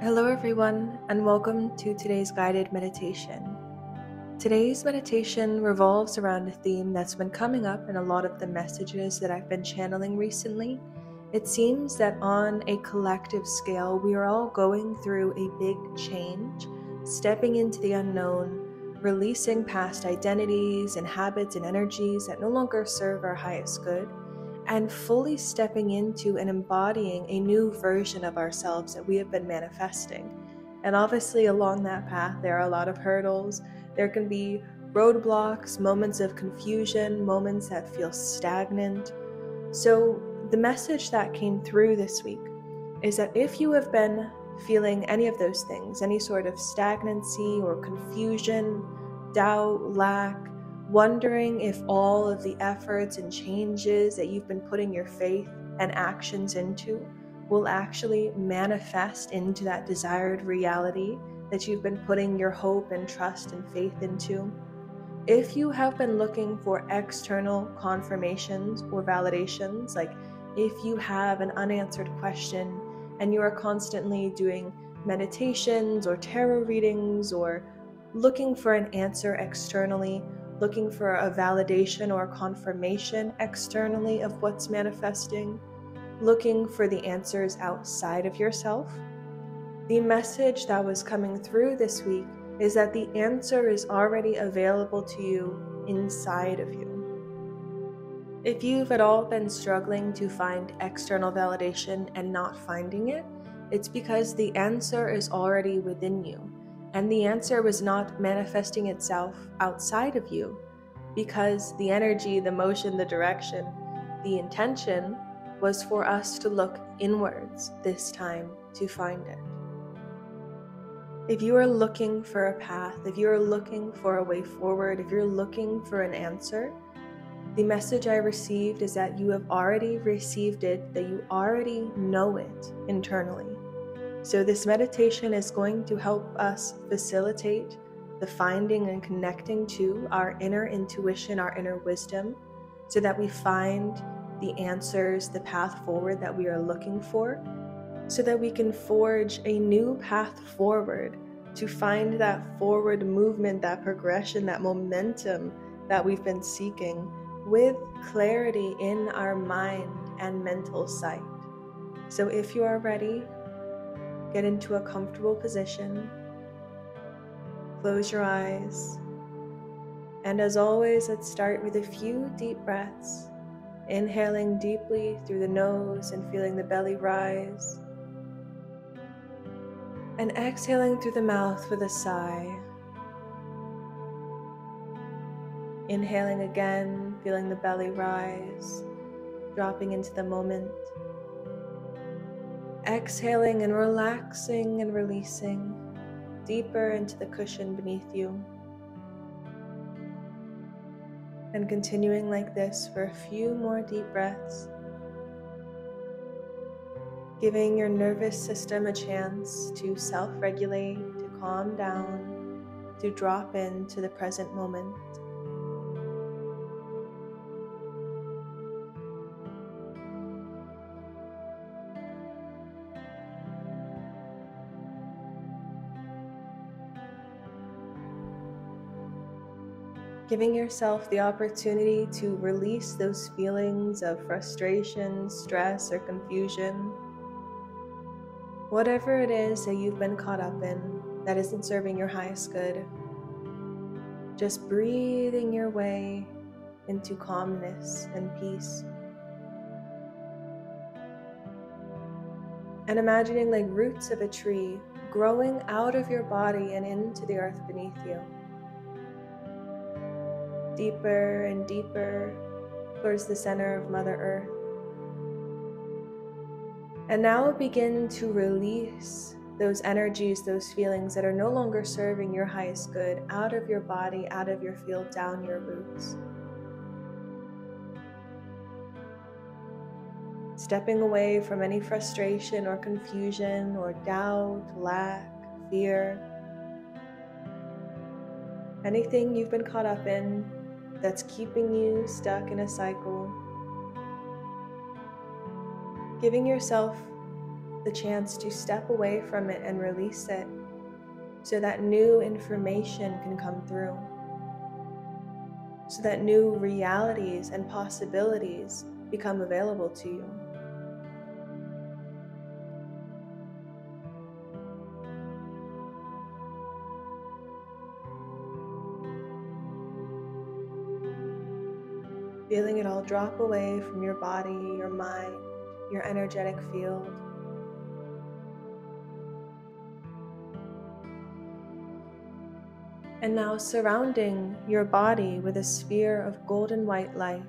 Hello everyone, and welcome to today's guided meditation. Today's meditation revolves around a theme that's been coming up in a lot of the messages that I've been channeling recently. It seems that on a collective scale, we are all going through a big change, stepping into the unknown, releasing past identities and habits and energies that no longer serve our highest good, and fully stepping into and embodying a new version of ourselves that we have been manifesting. And obviously, along that path, there are a lot of hurdles. There can be roadblocks, moments of confusion, moments that feel stagnant. So, the message that came through this week is that if you have been feeling any of those things, any sort of stagnancy or confusion, doubt, lack, wondering if all of the efforts and changes that you've been putting your faith and actions into will actually manifest into that desired reality that you've been putting your hope and trust and faith into. If you have been looking for external confirmations or validations, like if you have an unanswered question and you are constantly doing meditations or tarot readings or looking for an answer externally, looking for a validation or confirmation externally of what's manifesting, looking for the answers outside of yourself, the message that was coming through this week is that the answer is already available to you inside of you. If you've at all been struggling to find external validation and not finding it, it's because the answer is already within you. And the answer was not manifesting itself outside of you because the energy, the motion, the direction, the intention was for us to look inwards this time to find it. If you are looking for a path, if you are looking for a way forward, if you're looking for an answer, the message I received is that you have already received it, that you already know it internally. So this meditation is going to help us facilitate the finding and connecting to our inner intuition, our inner wisdom, so that we find the answers, the path forward that we are looking for, so that we can forge a new path forward to find that forward movement, that progression, that momentum that we've been seeking with clarity in our mind and mental sight. So if you are ready, get into a comfortable position, close your eyes, and as always, let's start with a few deep breaths, inhaling deeply through the nose and feeling the belly rise, and exhaling through the mouth with a sigh. Inhaling again, feeling the belly rise, dropping into the moment. Exhaling and relaxing and releasing deeper into the cushion beneath you. And continuing like this for a few more deep breaths, giving your nervous system a chance to self-regulate, to calm down, to drop into the present moment. Giving yourself the opportunity to release those feelings of frustration, stress, or confusion. Whatever it is that you've been caught up in that isn't serving your highest good, just breathing your way into calmness and peace. And imagining like roots of a tree growing out of your body and into the earth beneath you. Deeper and deeper towards the center of Mother Earth. And now begin to release those energies, those feelings that are no longer serving your highest good out of your body, out of your field, down your roots. Stepping away from any frustration or confusion or doubt, lack, fear. Anything you've been caught up in that's keeping you stuck in a cycle. Giving yourself the chance to step away from it and release it so that new information can come through, so that new realities and possibilities become available to you. Feeling it all drop away from your body, your mind, your energetic field. And now surrounding your body with a sphere of golden white light,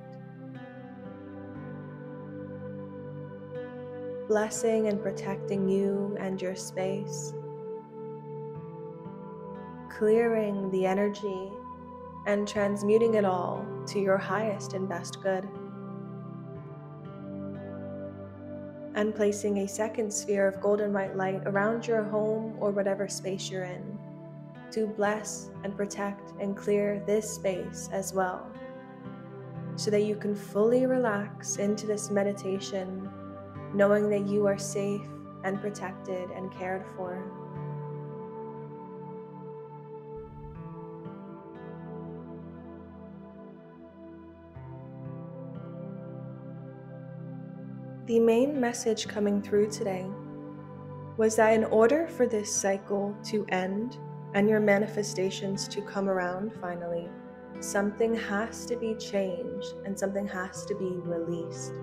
blessing and protecting you and your space, clearing the energy and transmuting it all to your highest and best good. And placing a second sphere of golden white light around your home or whatever space you're in to bless and protect and clear this space as well, so that you can fully relax into this meditation, knowing that you are safe and protected and cared for. The main message coming through today was that in order for this cycle to end and your manifestations to come around finally, something has to be changed and something has to be released.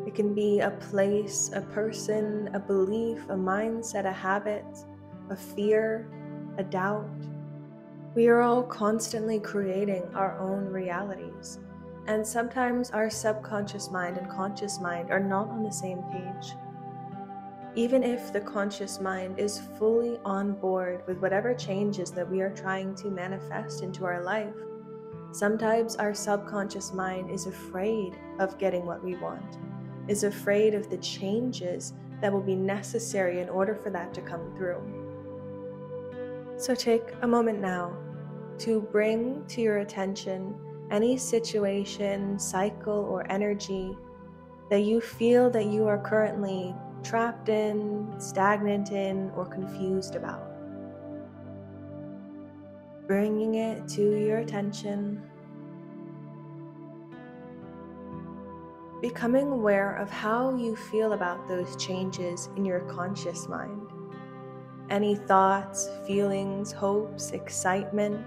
It can be a place, a person, a belief, a mindset, a habit, a fear, a doubt. We are all constantly creating our own realities, and sometimes our subconscious mind and conscious mind are not on the same page. Even if the conscious mind is fully on board with whatever changes that we are trying to manifest into our life, sometimes our subconscious mind is afraid of getting what we want, is afraid of the changes that will be necessary in order for that to come through. So take a moment now to bring to your attention any situation, cycle, or energy that you feel that you are currently trapped in, stagnant in, or confused about. Bringing it to your attention, becoming aware of how you feel about those changes in your conscious mind. Any thoughts, feelings, hopes, excitement.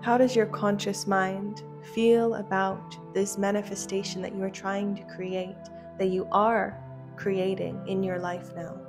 How does your conscious mind feel about this manifestation that you are trying to create, that you are creating in your life now?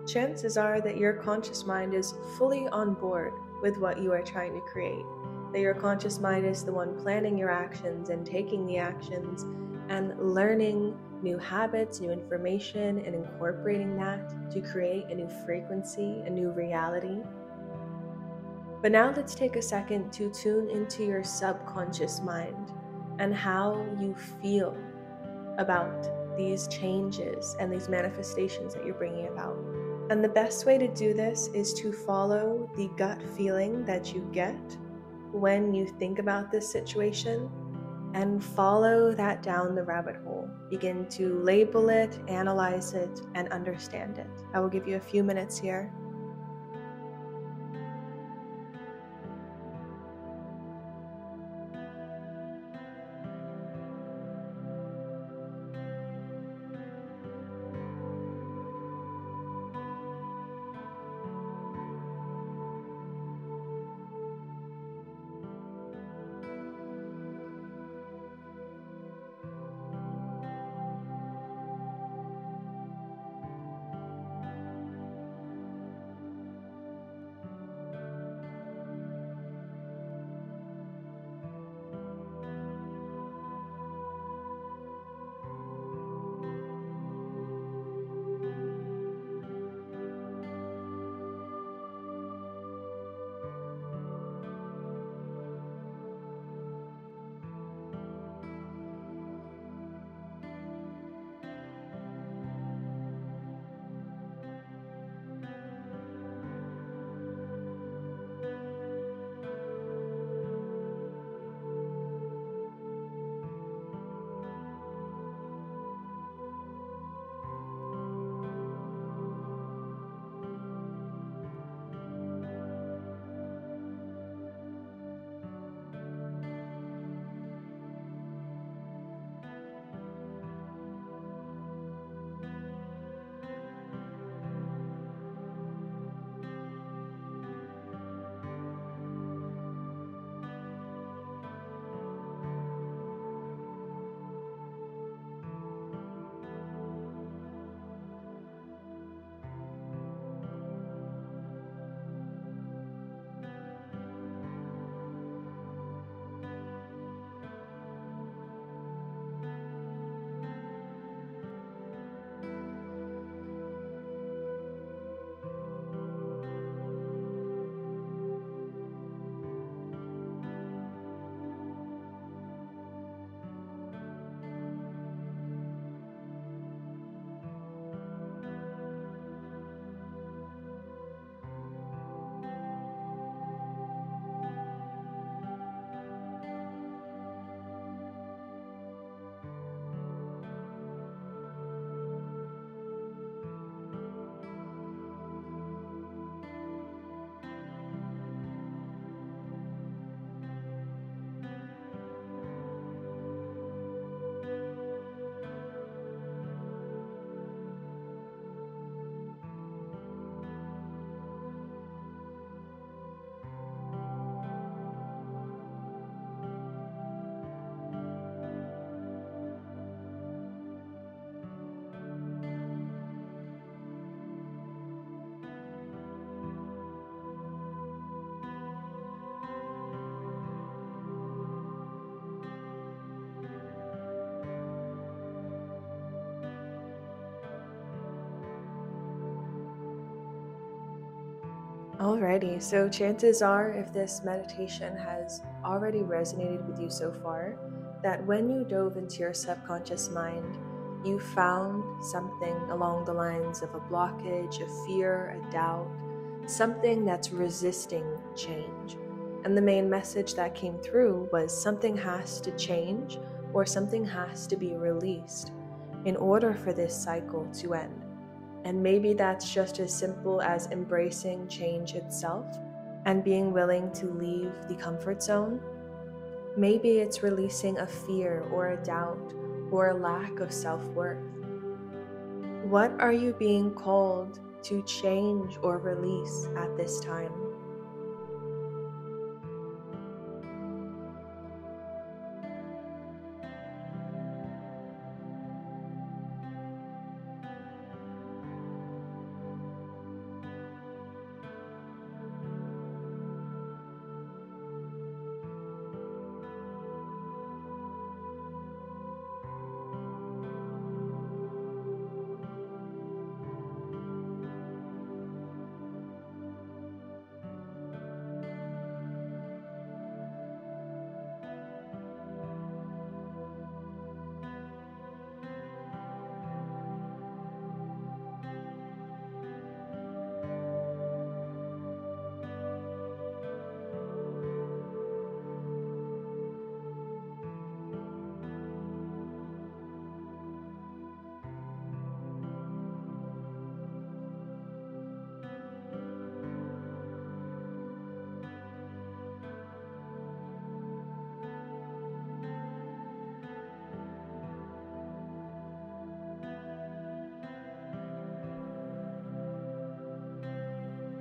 Chances are that your conscious mind is fully on board with what you are trying to create, that your conscious mind is the one planning your actions and taking the actions and learning new habits, new information, and incorporating that to create a new frequency, a new reality. But now let's take a second to tune into your subconscious mind and how you feel about these changes and these manifestations that you're bringing about. And the best way to do this is to follow the gut feeling that you get when you think about this situation and follow that down the rabbit hole. Begin to label it, analyze it, and understand it. I will give you a few minutes here. Alrighty, so chances are, if this meditation has already resonated with you so far, that when you dove into your subconscious mind, you found something along the lines of a blockage, a fear, a doubt, something that's resisting change. And the main message that came through was something has to change or something has to be released in order for this cycle to end. And maybe that's just as simple as embracing change itself and being willing to leave the comfort zone. Maybe it's releasing a fear or a doubt or a lack of self-worth. What are you being called to change or release at this time?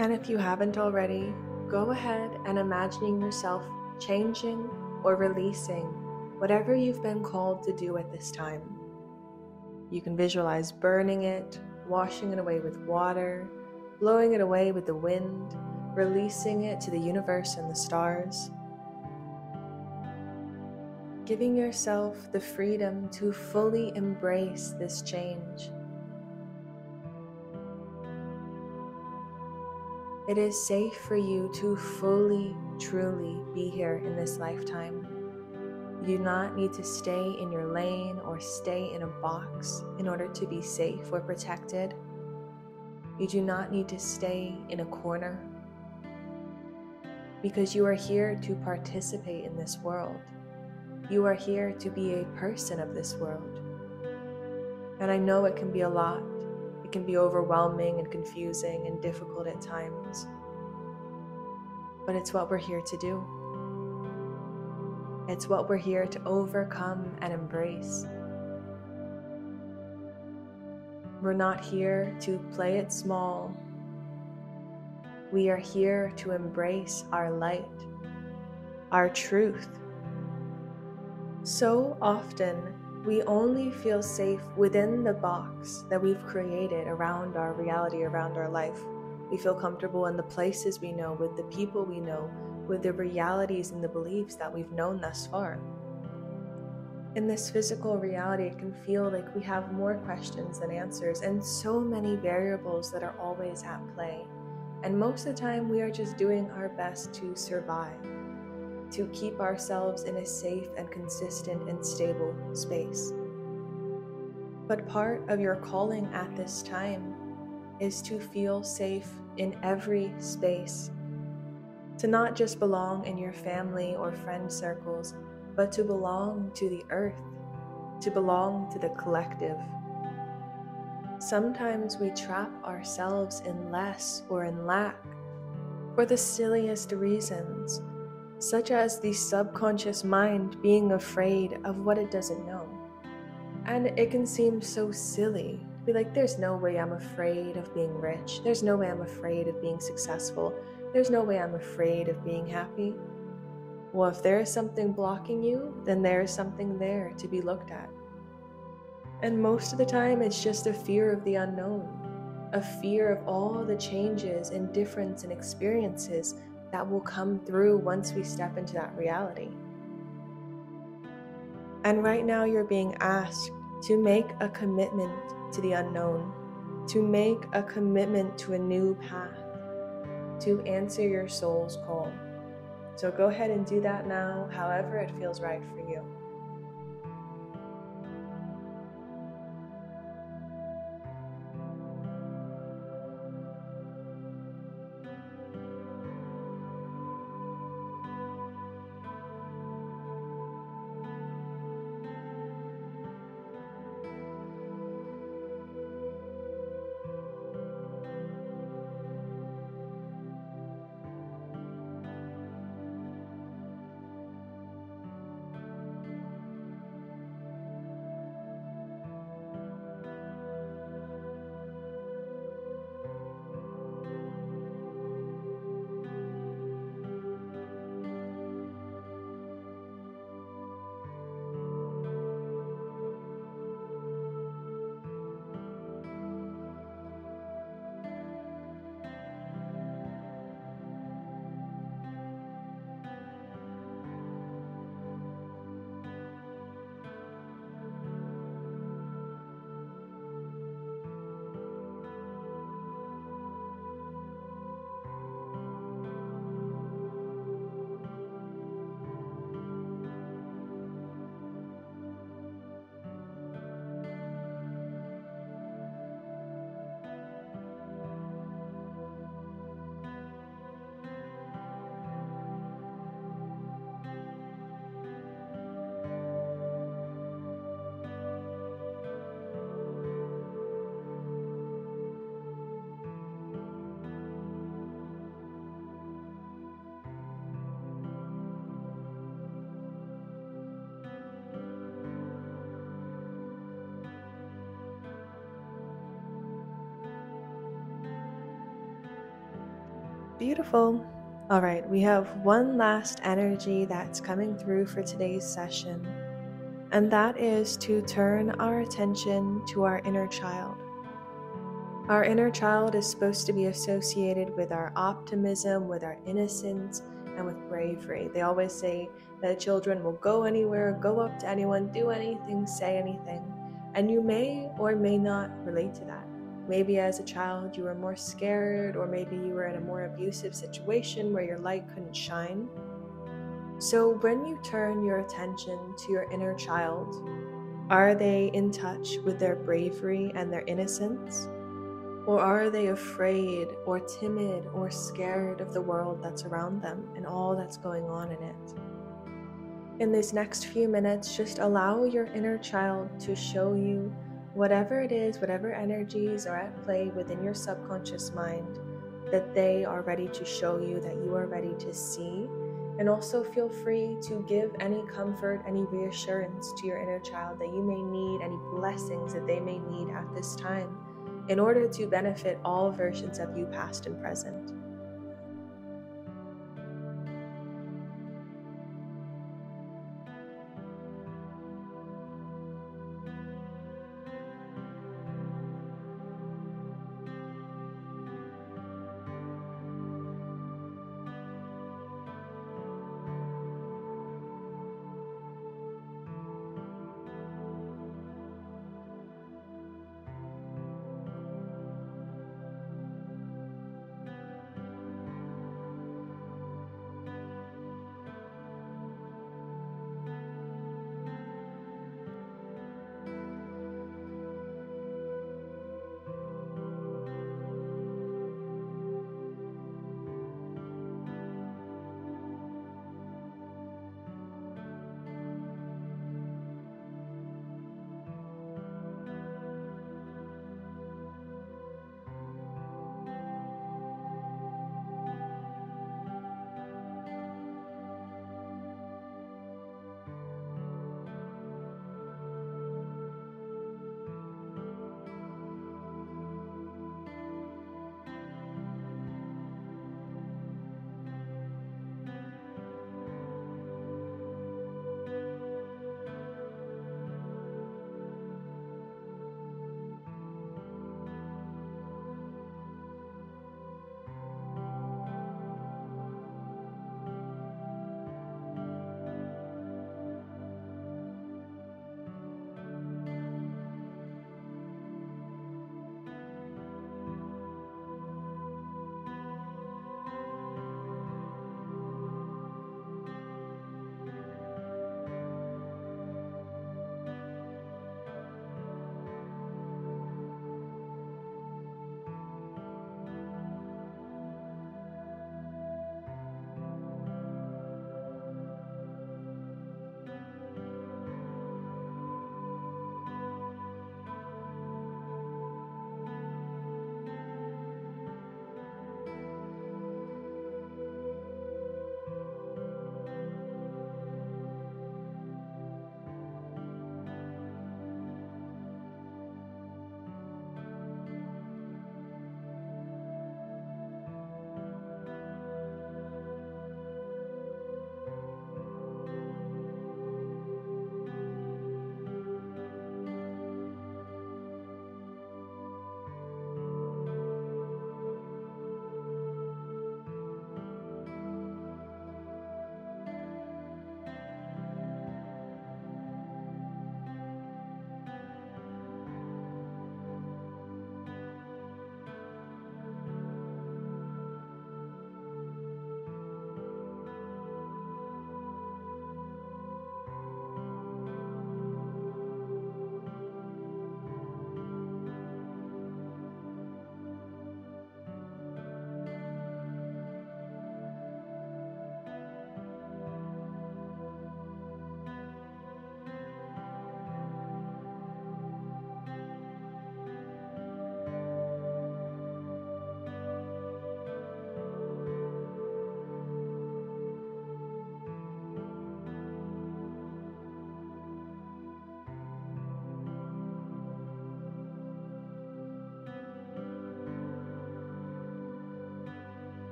And if you haven't already, go ahead and imagining yourself changing or releasing whatever you've been called to do at this time. You can visualize burning it, washing it away with water, blowing it away with the wind, releasing it to the universe and the stars. Giving yourself the freedom to fully embrace this change. It is safe for you to fully, truly be here in this lifetime. You do not need to stay in your lane or stay in a box in order to be safe or protected. You do not need to stay in a corner because you are here to participate in this world. You are here to be a person of this world. And I know it can be a lot. It can be overwhelming and confusing and difficult at times. But it's what we're here to do. It's what we're here to overcome and embrace. We're not here to play it small. We are here to embrace our light, our truth. So often, we only feel safe within the box that we've created around our reality, around our life. We feel comfortable in the places we know, with the people we know, with the realities and the beliefs that we've known thus far. In this physical reality, it can feel like we have more questions than answers and so many variables that are always at play. And most of the time, we are just doing our best to survive, to keep ourselves in a safe and consistent and stable space. But part of your calling at this time is to feel safe in every space, to not just belong in your family or friend circles, but to belong to the earth, to belong to the collective. Sometimes we trap ourselves in less or in lack for the silliest reasons, such as the subconscious mind being afraid of what it doesn't know. And it can seem so silly to be like, there's no way I'm afraid of being rich. There's no way I'm afraid of being successful. There's no way I'm afraid of being happy. Well, if there is something blocking you, then there is something there to be looked at. And most of the time, it's just a fear of the unknown, a fear of all the changes and difference and experiences that will come through once we step into that reality. And right now you're being asked to make a commitment to the unknown, to make a commitment to a new path. to answer your soul's call. So go ahead and do that now, however it feels right for you. Beautiful. All right, we have one last energy that's coming through for today's session, and that is to turn our attention to our inner child. Our inner child is supposed to be associated with our optimism, with our innocence, and with bravery. They always say that children will go anywhere, go up to anyone, do anything, say anything. And you may or may not relate to that. Maybe as a child you were more scared, or maybe you were in a more abusive situation where your light couldn't shine. So when you turn your attention to your inner child, are they in touch with their bravery and their innocence? Or are they afraid or timid or scared of the world that's around them and all that's going on in it? In these next few minutes, just allow your inner child to show you whatever it is, whatever energies are at play within your subconscious mind that they are ready to show you, that you are ready to see. And also feel free to give any comfort, any reassurance to your inner child that you may need, any blessings that they may need at this time, in order to benefit all versions of you, past and present.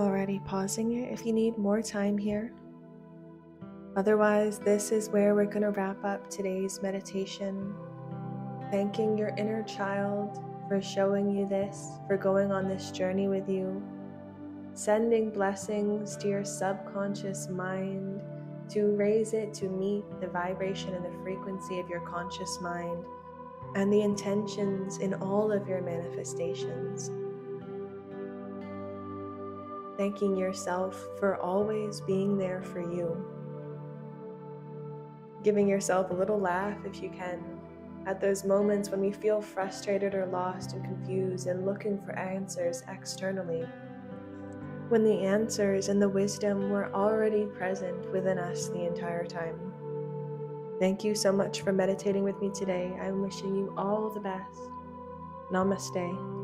Already pausing it if you need more time here. Otherwise, this is where we're going to wrap up today's meditation. Thanking your inner child for showing you this, for going on this journey with you. Sending blessings to your subconscious mind to raise it to meet the vibration and the frequency of your conscious mind and the intentions in all of your manifestations. Thanking yourself for always being there for you. Giving yourself a little laugh if you can at those moments when we feel frustrated or lost and confused and looking for answers externally, when the answers and the wisdom were already present within us the entire time. Thank you so much for meditating with me today. I'm wishing you all the best. Namaste.